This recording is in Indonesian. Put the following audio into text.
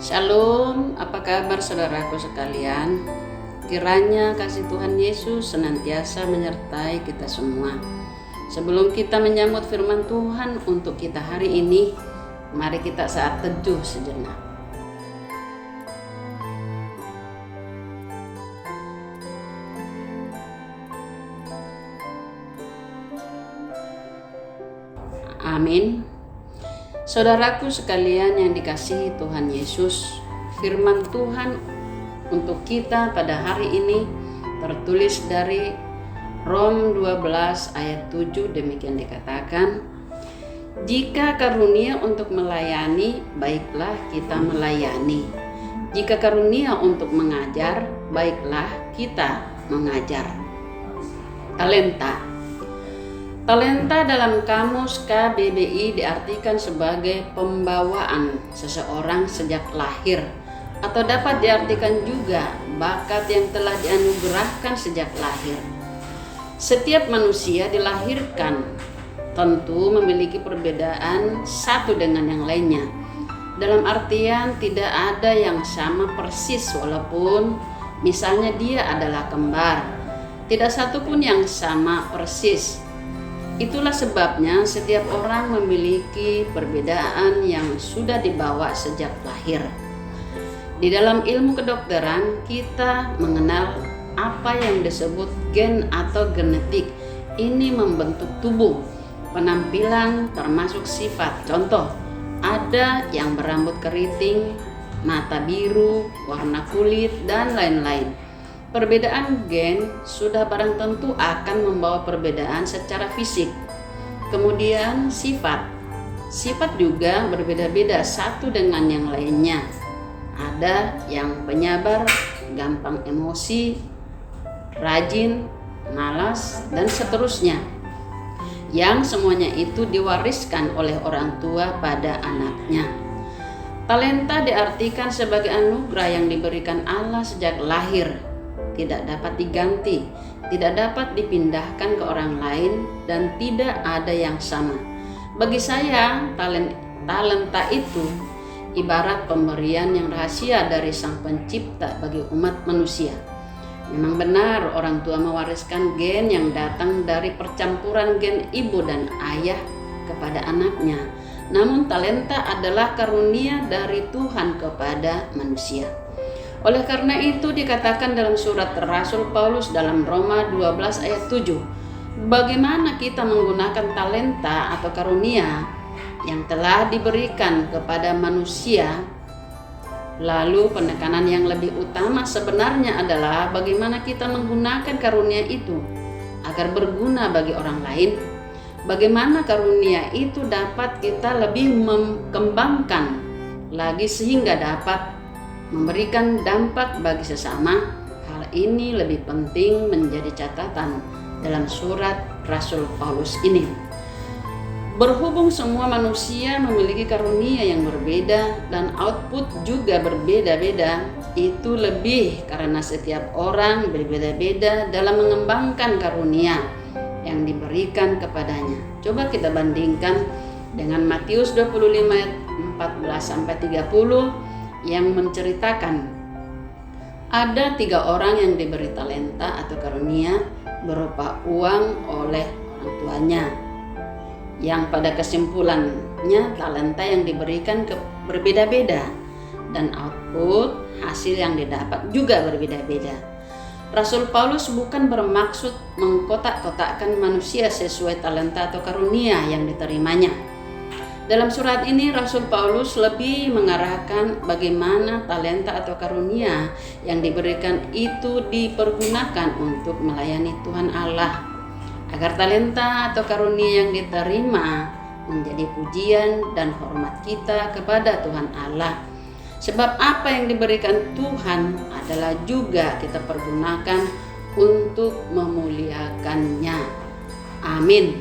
Shalom, apa kabar saudaraku sekalian? Kiranya kasih Tuhan Yesus senantiasa menyertai kita semua. Sebelum kita menyambut firman Tuhan untuk kita hari ini, mari kita saat teduh sejenak. Amin. Saudaraku sekalian yang dikasihi Tuhan Yesus, firman Tuhan untuk kita pada hari ini tertulis dari Rom 12 ayat 7, demikian dikatakan, jika karunia untuk melayani, baiklah kita melayani. Jika karunia untuk mengajar, baiklah kita mengajar. Talenta dalam kamus KBBI diartikan sebagai pembawaan seseorang sejak lahir, atau dapat diartikan juga bakat yang telah dianugerahkan sejak lahir. Setiap manusia dilahirkan tentu memiliki perbedaan satu dengan yang lainnya. Dalam artian tidak ada yang sama persis, walaupun misalnya dia adalah kembar. Tidak satu pun yang sama persis. Itulah sebabnya setiap orang memiliki perbedaan yang sudah dibawa sejak lahir. Di dalam ilmu kedokteran, kita mengenal apa yang disebut gen atau genetik. Ini membentuk tubuh, penampilan termasuk sifat. Contoh, ada yang berambut keriting, mata biru, warna kulit, dan lain-lain. Perbedaan gen sudah barang tentu akan membawa perbedaan secara fisik. Kemudian sifat juga berbeda-beda satu dengan yang lainnya. Ada yang penyabar, gampang emosi, rajin, malas, dan seterusnya. Yang semuanya itu diwariskan oleh orang tua pada anaknya. Talenta diartikan sebagai anugerah yang diberikan Allah sejak lahir. Tidak dapat diganti, tidak dapat dipindahkan ke orang lain, dan tidak ada yang sama. Bagi saya, talenta itu ibarat pemberian yang rahasia dari Sang Pencipta bagi umat manusia. Memang benar orang tua mewariskan gen yang datang dari percampuran gen ibu dan ayah kepada anaknya. Namun talenta adalah karunia dari Tuhan kepada manusia. Oleh karena itu dikatakan dalam surat Rasul Paulus dalam Roma 12 ayat 7, bagaimana kita menggunakan talenta atau karunia yang telah diberikan kepada manusia. Lalu penekanan yang lebih utama sebenarnya adalah bagaimana kita menggunakan karunia itu agar berguna bagi orang lain. Bagaimana karunia itu dapat kita lebih mengembangkan lagi sehingga dapat memberikan dampak bagi sesama. Hal ini lebih penting menjadi catatan dalam surat Rasul Paulus ini. Berhubung semua manusia memiliki karunia yang berbeda dan output juga berbeda-beda, itu lebih karena setiap orang berbeda-beda dalam mengembangkan karunia yang diberikan kepadanya. Coba kita bandingkan dengan Matius 25 ayat 14-30 yang menceritakan ada 3 orang yang diberi talenta atau karunia berupa uang oleh orang tuanya, yang pada kesimpulannya talenta yang diberikan berbeda-beda dan output hasil yang didapat juga berbeda-beda. Rasul Paulus bukan bermaksud mengkotak-kotakkan manusia sesuai talenta atau karunia yang diterimanya. Dalam surat ini Rasul Paulus lebih mengarahkan bagaimana talenta atau karunia yang diberikan itu dipergunakan untuk melayani Tuhan Allah, agar talenta atau karunia yang diterima menjadi pujian dan hormat kita kepada Tuhan Allah. Sebab apa yang diberikan Tuhan adalah juga kita pergunakan untuk memuliakannya. Amin.